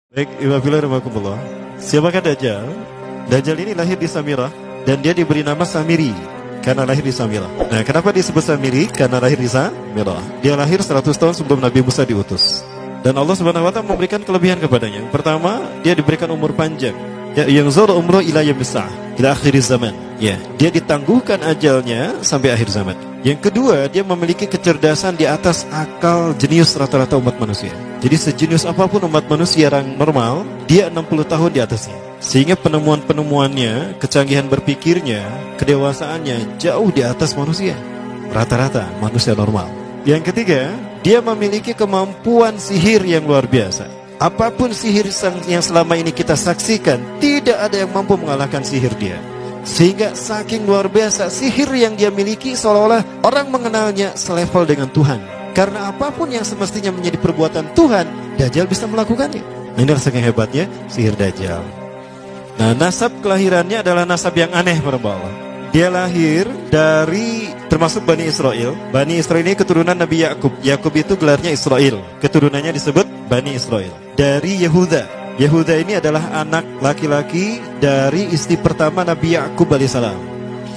Baik, Iwafilah Rahmatullah. Siapakah Dajjal? Dajjal ini lahir di Samirah dan dia diberi nama Samiri karena lahir di Samirah. Nah, kenapa disebut Samiri? Karena lahir di Samirah. Dia lahir 100 tahun sebelum Nabi Musa diutus. Dan Allah Subhanahu wa taala memberikan kelebihan kepadanya. Pertama, dia diberikan umur panjang. Ya, yang zur umroh ila yamsah ila akhir zaman. Ya, dia ditangguhkan ajalnya sampai akhir zaman. Yang kedua, dia memiliki kecerdasan di atas akal jenius rata-rata umat manusia. Jadi sejenius apapun umat manusia yang normal, dia 60 tahun di atasnya. Sehingga penemuan-penemuannya, kecanggihan berpikirnya, kedewasaannya jauh di atas manusia. Rata-rata manusia normal. Yang ketiga, dia memiliki kemampuan sihir yang luar biasa. Apapun sihir yang selama ini kita saksikan, tidak ada yang mampu mengalahkan sihir dia. Sehingga saking luar biasa sihir yang dia miliki, seolah-olah orang mengenalnya selevel dengan Tuhan. Karena apapun yang semestinya menjadi perbuatan Tuhan, Dajjal bisa melakukannya. Nah, ini saking hebatnya sihir Dajjal. Nah, nasab kelahirannya adalah nasab yang aneh, para Allah. Dia lahir dari termasuk Bani Israel. Bani Israel ini keturunan Nabi Yakub. Yakub itu gelarnya Israel. Keturunannya disebut Bani Israel. Dari Yehuda. Yehuda ini adalah anak laki-laki dari istri pertama Nabi Yakub alaihissalam.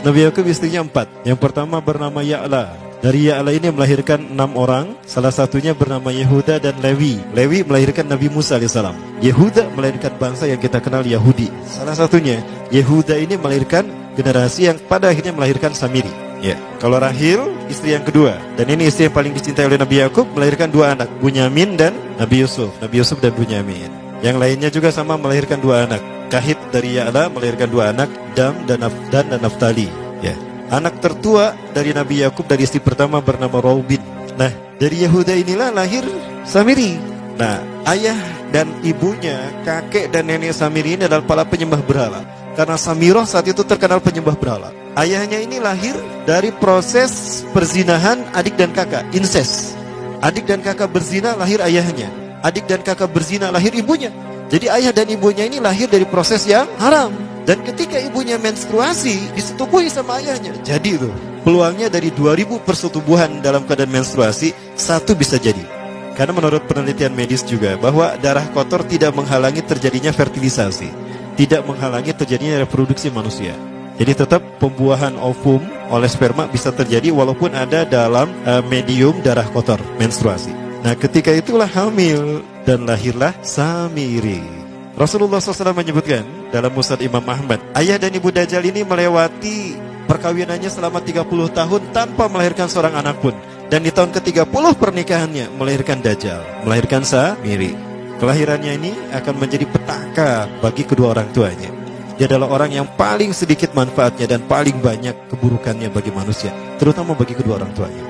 Nabi Yakub istrinya 4. Yang pertama bernama Ya'la. Dari Ya'la ini melahirkan 6 orang. Salah satunya bernama Yehuda dan Lewi. Lewi melahirkan Nabi Musa alaihissalam. Yehuda melahirkan bangsa yang kita kenal Yahudi. Salah satunya Yehuda ini melahirkan generasi yang pada akhirnya melahirkan Samiri. Ya, kalau Rahil istri yang kedua, dan ini istri yang paling dicintai oleh Nabi Yakub, melahirkan 2 anak, Bunyamin dan Nabi Yusuf. Nabi Yusuf dan Bunyamin. Yang lainnya juga sama melahirkan 2 anak. Kahit dari Ya'la melahirkan 2 anak, Dam dan Naftali. Ya. Anak tertua dari Nabi Yakub dari istri pertama bernama Raubin. Nah, dari Yehuda inilah lahir Samiri. Nah, ayah dan ibunya, kakek dan nenek Samiri ini adalah para penyembah berhala. Karena Samirah saat itu terkenal penyembah berhala. Ayahnya ini lahir dari proses perzinahan adik dan kakak, incest. Adik dan kakak berzina, lahir ayahnya. Adik dan kakak berzina, lahir ibunya. Jadi ayah dan ibunya ini lahir dari proses yang haram. Dan ketika ibunya menstruasi, disetubuhi sama ayahnya. Jadi itu, peluangnya dari 2000 persetubuhan dalam keadaan menstruasi, 1 bisa jadi. Karena menurut penelitian medis juga, bahwa darah kotor tidak menghalangi terjadinya fertilisasi, tidak menghalangi terjadinya reproduksi manusia. Jadi tetap pembuahan ovum oleh sperma bisa terjadi walaupun ada dalam medium darah kotor, menstruasi. Nah, ketika itulah hamil dan lahirlah Samiri. Rasulullah SAW menyebutkan dalam Musnad Imam Ahmad, ayah dan ibu Dajjal ini melewati perkawinannya selama 30 tahun tanpa melahirkan seorang anak pun. Dan di tahun ke-30 pernikahannya melahirkan Dajjal, melahirkan Samiri. Kelahirannya ini akan menjadi petaka bagi kedua orang tuanya. Dia adalah orang yang paling sedikit manfaatnya dan paling banyak keburukannya bagi manusia, terutama bagi kedua orang tuanya.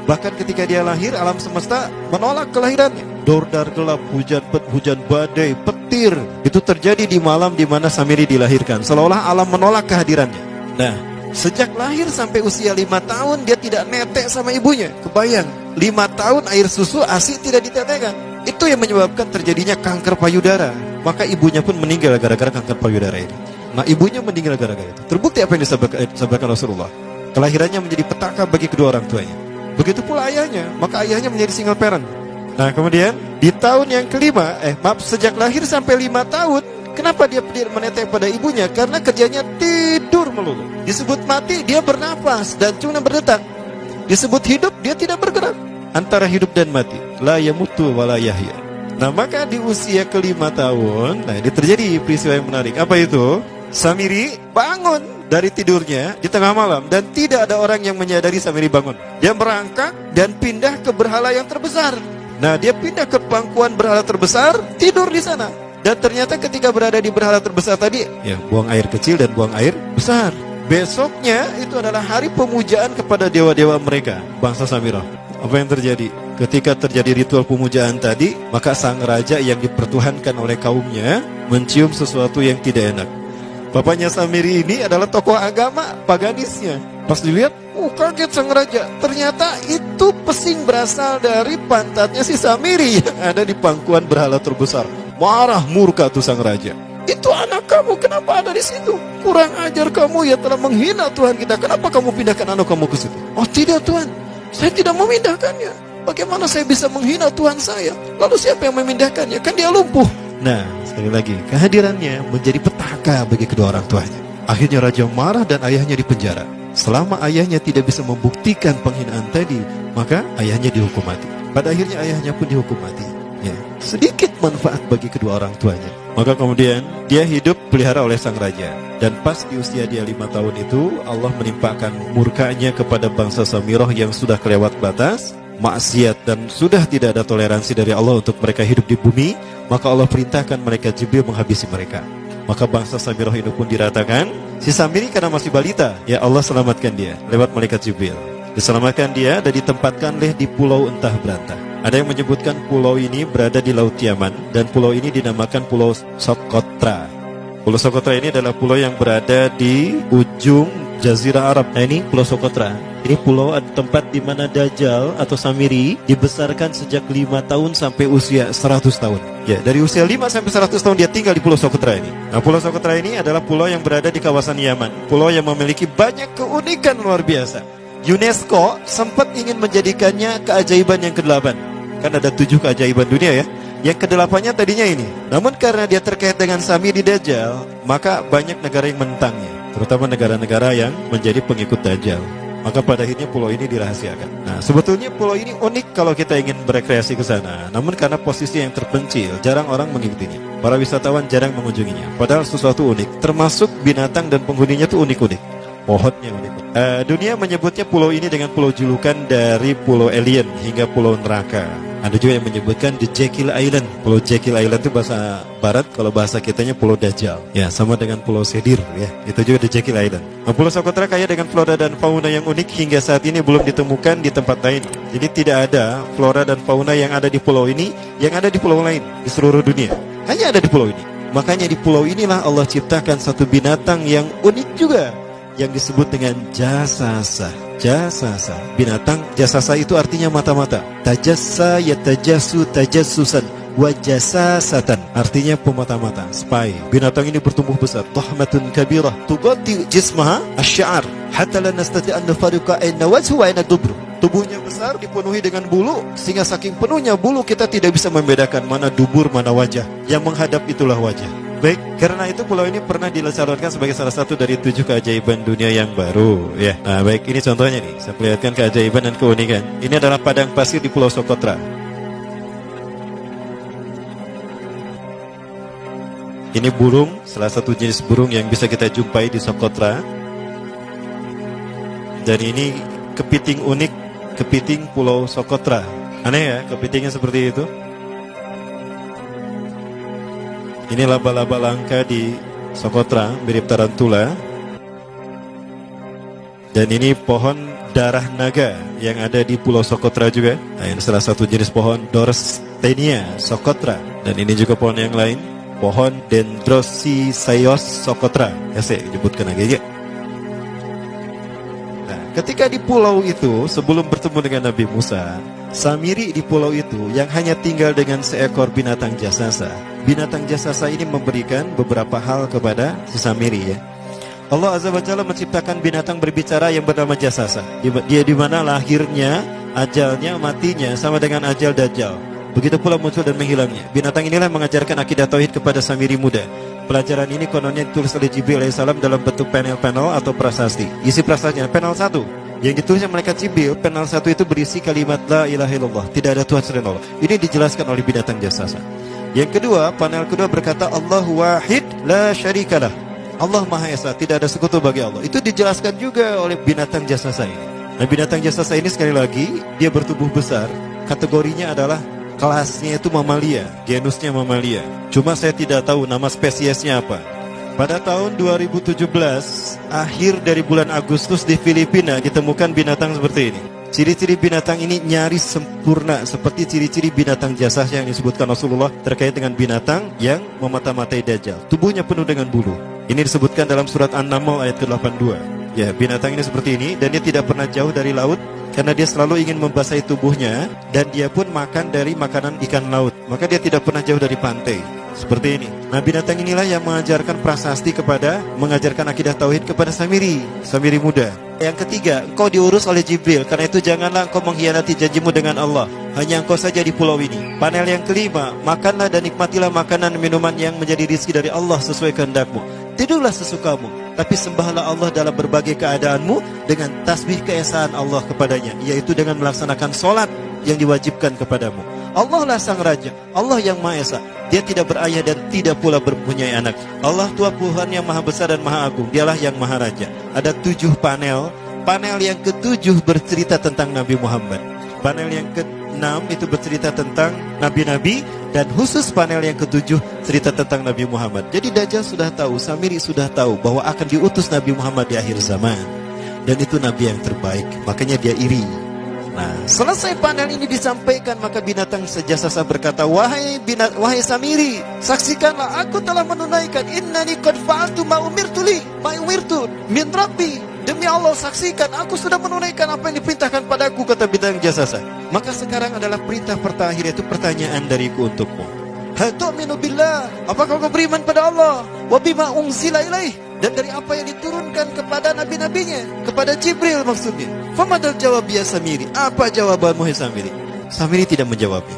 Bahkan ketika dia lahir, alam semesta menolak kelahirannya. Dordar gelap, hujan badai, petir. Itu terjadi di malam di mana Samiri dilahirkan. Seolah-olah alam menolak kehadirannya. Nah, sejak lahir sampai usia 5 tahun, dia tidak netek sama ibunya. Kebayang, 5 tahun air susu ASI tidak ditetekkan. Itu yang menyebabkan terjadinya kanker payudara. Maka ibunya pun meninggal gara-gara kanker payudara ini. Nah, ibunya meninggal gara-gara itu. Terbukti apa yang disampaikan Rasulullah. Kelahirannya menjadi petaka bagi kedua orang tuanya. Begitu pula ayahnya, maka ayahnya menjadi single parent. Nah, kemudian di tahun yang kelima, sejak lahir sampai 5 tahun, kenapa dia menetek pada ibunya? Karena kerjanya tidur melulu. Disebut mati, dia bernapas dan cuma berdetak. Disebut hidup, dia tidak bergerak. Antara hidup dan mati, la yamutu wa la yahya. Nah, maka di usia ke-5 tahun, nah ini terjadi peristiwa yang menarik. Apa itu? Samiri bangun dari tidurnya di tengah malam dan tidak ada orang yang menyadari Samiri bangun. Dia merangkak dan pindah ke berhala yang terbesar. Nah, dia pindah ke pangkuan berhala terbesar, tidur di sana. Dan ternyata ketika berada di berhala terbesar tadi, ya buang air kecil dan buang air besar. Besoknya itu adalah hari pemujaan kepada dewa-dewa mereka, bangsa Samirah. Apa yang terjadi? Ketika terjadi ritual pemujaan tadi, maka sang raja yang dipertuhankan oleh kaumnya mencium sesuatu yang tidak enak. Bapaknya Samiri ini adalah tokoh agama paganisnya. Pas dilihat, kaget sang raja. Ternyata itu pesing berasal dari pantatnya si Samiri yang ada di pangkuan berhala terbesar. Marah murka tuh sang raja. Itu anak kamu, kenapa ada di situ? Kurang ajar kamu, ya telah menghina Tuhan kita. Kenapa kamu pindahkan anak kamu ke situ? Oh tidak Tuhan, saya tidak memindahkannya. Bagaimana saya bisa menghina Tuhan saya? Lalu siapa yang memindahkannya? Kan dia lumpuh. Nah, sekali lagi, kehadirannya menjadi petaka bagi kedua orang tuanya. Akhirnya raja marah dan ayahnya dipenjara. Selama ayahnya tidak bisa membuktikan penghinaan tadi, maka ayahnya dihukum mati. Pada akhirnya ayahnya pun dihukum mati. Ya, sedikit manfaat bagi kedua orang tuanya. Maka kemudian dia hidup pelihara oleh sang raja. Dan pas di usia dia 5 tahun itu, Allah menimpakan murkanya kepada bangsa Samirah yang sudah kelewat batas, maksiat, dan sudah tidak ada toleransi dari Allah untuk mereka hidup di bumi. Maka Allah perintahkan malaikat Jibril menghabisi mereka. Maka bangsa Samirah itu pun diratakan. Si Samiri karena masih balita, ya Allah selamatkan dia lewat malaikat Jibril. Diselamatkan dia dan ditempatkan di pulau entah berantah. Ada yang menyebutkan pulau ini berada di Laut Yaman, dan pulau ini dinamakan Pulau Socotra. Pulau Socotra ini adalah pulau yang berada di ujung Jazirah Arab. Nah, ini Pulau Socotra. Ini pulau tempat di mana Dajjal atau Samiri dibesarkan sejak 5 tahun sampai usia 100 tahun. Ya, dari usia 5 sampai 100 tahun dia tinggal di Pulau Socotra ini. Nah, Pulau Socotra ini adalah pulau yang berada di kawasan Yaman. Pulau yang memiliki banyak keunikan luar biasa. UNESCO sempat ingin menjadikannya keajaiban yang ke-8. Kan ada 7 keajaiban dunia ya. Yang ke-8-nya tadinya ini. Namun karena dia terkait dengan Samiri Dajjal, maka banyak negara yang menentangnya, terutama negara-negara yang menjadi pengikut Dajjal. Maka pada akhirnya pulau ini dirahasiakan. Nah, sebetulnya pulau ini unik kalau kita ingin berekreasi ke sana. Namun karena posisi yang terpencil, jarang orang mengikutinya. Para wisatawan jarang mengunjunginya. Padahal sesuatu unik, termasuk binatang dan penghuninya itu unik-unik. Pohonnya unik. Dunia menyebutnya pulau ini dengan pulau julukan dari pulau alien hingga pulau neraka. Ada juga yang menyebutkan The Jekyll Island. Pulau Jekyll Island itu bahasa barat, kalau bahasa kitanya Pulau Dajjal. Ya, sama dengan Pulau Sedir ya. Itu juga The Jekyll Island. Nah, Pulau Socotra kaya dengan flora dan fauna yang unik hingga saat ini belum ditemukan di tempat lain. Jadi tidak ada flora dan fauna yang ada di pulau ini yang ada di pulau lain di seluruh dunia. Hanya ada di pulau ini. Makanya di pulau inilah Allah ciptakan satu binatang yang unik juga, yang disebut dengan jasasa. Jasasa, binatang jasasa itu artinya mata-mata. Tajassa yatajassu tajassusan wa jasasatan, artinya pemata-mata, spy. Binatang ini bertumbuh besar, tahmatun kabirah tughatti jismaha asy-sya'r hatta la nastati an nafariqa ayna wajhu wa ayna dubru. Tubuhnya besar, dipenuhi dengan bulu, sehingga saking penuhnya bulu kita tidak bisa membedakan mana dubur, mana wajah. Yang menghadap itulah wajah. Baik, karena itu pulau ini pernah dilestarikan sebagai salah satu dari 7 keajaiban dunia yang baru ya. Nah, baik, ini contohnya nih. Saya perlihatkan keajaiban dan keunikan. Ini adalah padang pasir di Pulau Socotra. Ini burung, salah satu jenis burung yang bisa kita jumpai di Socotra. Dan ini kepiting unik, kepiting Pulau Socotra. Aneh ya, kepitingnya seperti itu. Ini laba-laba langka di Socotra, mirip tarantula. Dan ini pohon darah naga yang ada di Pulau Socotra juga. Nah, ini salah satu jenis pohon Dorstenia Socotra. Dan ini juga pohon yang lain, pohon Dendrocysaios Socotra. Ya, saya sebutkan lagi ya. Nah, ketika di pulau itu, sebelum bertemu dengan Nabi Musa, Samiri di pulau itu yang hanya tinggal dengan seekor binatang jasasa. Binatang jasasa ini memberikan beberapa hal kepada si Samiri ya. Allah Azza wa Jalla menciptakan binatang berbicara yang bernama jasasa. Dia di mana lahirnya, ajalnya, matinya sama dengan ajal Dajjal. Begitu pula muncul dan menghilangnya. Binatang inilah mengajarkan akidah tauhid kepada Samiri muda. Pelajaran ini kononnya ditulis oleh Jibril alaihissalam dalam bentuk panel-panel atau prasasti. Isi prasastanya panel 1 yang ditulisnya malaikat Jibril, panel 1 itu berisi kalimat la ilaha illallah, tidak ada Tuhan selain Allah. Ini dijelaskan oleh binatang jasasa. Yang kedua, panel kedua berkata Allahu wahid la syarikalah. Allah Maha Esa, tidak ada sekutu bagi Allah. Itu dijelaskan juga oleh binatang jasasa ini. Nah, binatang jasasa ini sekali lagi dia bertubuh besar. Kategorinya adalah kelasnya itu mamalia, genusnya mamalia. Cuma saya tidak tahu nama spesiesnya apa. Pada tahun 2017, akhir dari bulan Agustus di Filipina ditemukan binatang seperti ini. Ciri-ciri binatang ini nyaris sempurna seperti ciri-ciri binatang jasasa yang disebutkan Rasulullah terkait dengan binatang yang memata-matai Dajjal. Tubuhnya penuh dengan bulu. Ini disebutkan dalam surat An-Naml ayat ke-82. Ya, binatang ini seperti ini dan dia tidak pernah jauh dari laut karena dia selalu ingin membasahi tubuhnya dan dia pun makan dari makanan ikan laut. Maka dia tidak pernah jauh dari pantai. Seperti ini. Nah, binatang inilah yang mengajarkan prasasti mengajarkan akidah tauhid kepada Samiri muda. Yang ketiga, engkau diurus oleh Jibril, karena itu janganlah engkau mengkhianati janjimu dengan Allah. hanya engkau saja di pulau ini. Panel yang kelima, makanlah dan nikmatilah makanan minuman yang menjadi rizki dari Allah sesuai kehendakmu. Tidurlah sesukamu, tapi sembahlah Allah dalam berbagai keadaanmu dengan tasbih keesaan Allah kepadanya, yaitu dengan melaksanakan solat yang diwajibkan kepadamu. Allah lah sang raja, Allah yang Maha Esa. Dia tidak berayah dan tidak pula mempunyai anak. Allah Tuhan Tuhan yang maha besar dan maha agung. Dialah yang maha raja. Ada 7 panel. Panel yang ke-7 bercerita tentang Nabi Muhammad. Panel yang ke-6 itu bercerita tentang nabi-nabi, dan khusus panel yang ke-7 cerita tentang Nabi Muhammad. Jadi Dajjal sudah tahu, Samiri sudah tahu bahwa akan diutus Nabi Muhammad di akhir zaman, dan itu nabi yang terbaik. Makanya dia iri. Nah, selesai panel ini disampaikan, maka binatang sejasasa berkata, wahai Samiri, saksikanlah aku telah menunaikan, innani qad fa'altu ma umirtu min rabbi. Demi Allah, saksikan aku sudah menunaikan apa yang diperintahkan padaku, kata binatang jasasa. Maka sekarang adalah perintah terakhir, yaitu pertanyaan dariku untukmu. Hal tu'minu billah, apakah kau beriman pada Allah? Wa bima unzila ilaih, dan dari apa yang diturunkan kepada nabi-nabinya, kepada Jibril maksudnya. Famadal jawab ya Samiri, apa jawabanmu hai Samiri? Samiri tidak menjawabnya.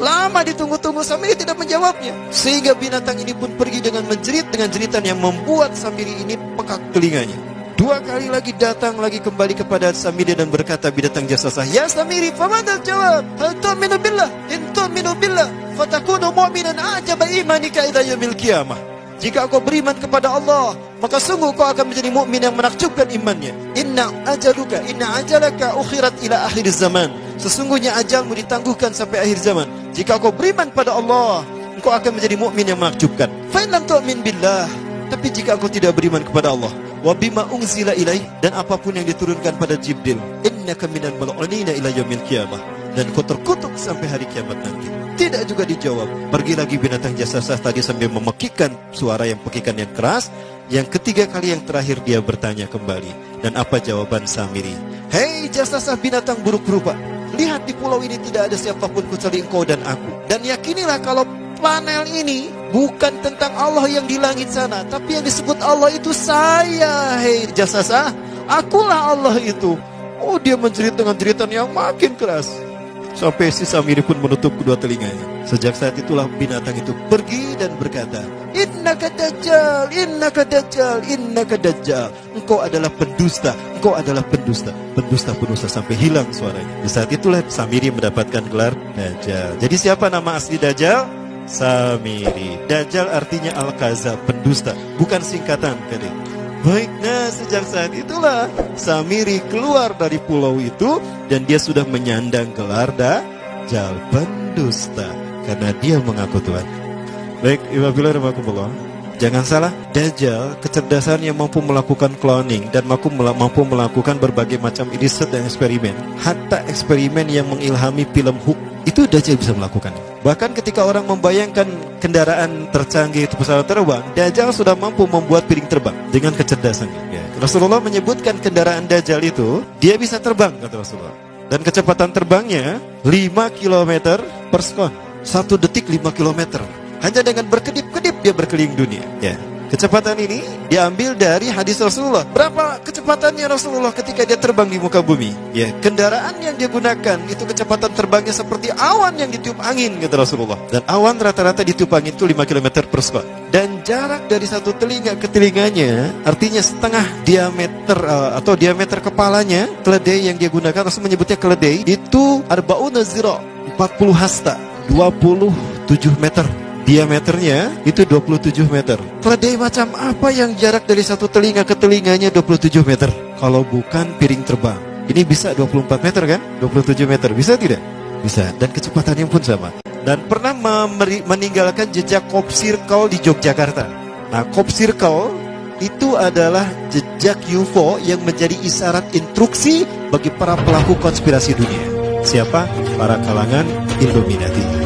Lama ditunggu-tunggu, Samiri tidak menjawabnya, sehingga binatang ini pun pergi dengan menjerit dengan jeritan yang membuat Samiri ini pekak telinganya. 2 kali lagi datang lagi kembali kepada Samiri dan berkata binatang jasasa, ya Samiri, famadal jawab? Hal tu'minu billah, in tu'minu billah fatakunu mu'minan ajaba imanika ila yaumil qiyamah. Jika kau beriman kepada Allah, maka sungguh kau akan menjadi mukmin yang menakjubkan imannya. Inna ajalaka ukhirat ila akhir zaman. Sesungguhnya ajalmu ditangguhkan sampai akhir zaman. Jika kau beriman pada Allah, engkau akan menjadi mukmin yang menakjubkan. Fa in lam tu'min billah, tapi jika engkau tidak beriman kepada Allah, wa bima unzila ilaih, dan apapun yang diturunkan pada Jibril, innaka minal mal'unina ila yaumil qiyamah, dan kau terkutuk sampai hari kiamat nanti. Tidak juga dijawab. Pergi lagi binatang jasasa tadi sambil memekikkan suara yang pekikan yang keras. Yang ketiga kali yang terakhir dia bertanya kembali. Dan apa jawaban Samiri? Hei jasasa binatang buruk rupa, lihat di pulau ini tidak ada siapapun kecuali engkau dan aku. Dan yakinilah kalau panel ini bukan tentang Allah yang di langit sana, tapi yang disebut Allah itu saya. Hei jasasa, akulah Allah itu. Oh, dia menjerit dengan jeritan yang makin keras, sampai si Samiri pun menutup kedua telinganya. Sejak saat itulah binatang itu pergi dan berkata, innaka dajjal, innaka dajjal, innaka dajjal. Engkau adalah pendusta, engkau adalah pendusta, pendusta sampai hilang suaranya. Di saat itulah Samiri mendapatkan gelar Dajjal. Jadi siapa nama asli Dajjal? Samiri. Dajjal artinya Al-Kazab, pendusta, bukan singkatan kali. Baik, nah sejak saat itulah Samiri keluar dari pulau itu, dan dia sudah menyandang gelar Dajjal, pendusta, karena dia mengaku Tuhan. Baik, Iwabillah, jangan salah, Dajjal kecerdasan yang mampu melakukan cloning dan mampu melakukan berbagai macam riset dan eksperimen. Hatta eksperimen yang mengilhami film Hook itu Dajjal bisa melakukan. Bahkan ketika orang membayangkan kendaraan tercanggih itu pesawat terbang, Dajjal sudah mampu membuat piring terbang dengan kecerdasannya. Ya. Rasulullah menyebutkan kendaraan Dajjal itu dia bisa terbang, kata Rasulullah. Dan kecepatan terbangnya 5 km per sekon. 1 detik 5 km. Hanya dengan berkedip-kedip dia berkeliling dunia. Ya. Kecepatan ini diambil dari hadis Rasulullah. Berapa kecepatannya Rasulullah ketika dia terbang di muka bumi? Ya, kendaraan yang dia gunakan itu kecepatan terbangnya seperti awan yang ditiup angin, kata Rasulullah. Dan awan rata-rata ditiup angin itu 5 km per sekon. Dan jarak dari satu telinga ke telinganya, artinya setengah diameter atau diameter kepalanya, keledai yang dia gunakan, Rasul menyebutnya keledai, itu arba'una zira, 40 hasta, 27 meter. Diameternya itu 27 meter. Keledai macam apa yang jarak dari satu telinga ke telinganya 27 meter? Kalau bukan piring terbang. Ini bisa 24 meter kan? 27 meter, bisa tidak? Bisa, dan kecepatannya pun sama. Dan pernah meninggalkan jejak Cop Circle di Yogyakarta. Nah, Cop Circle itu adalah jejak UFO yang menjadi isyarat instruksi bagi para pelaku konspirasi dunia. Siapa? Para kalangan Illuminati.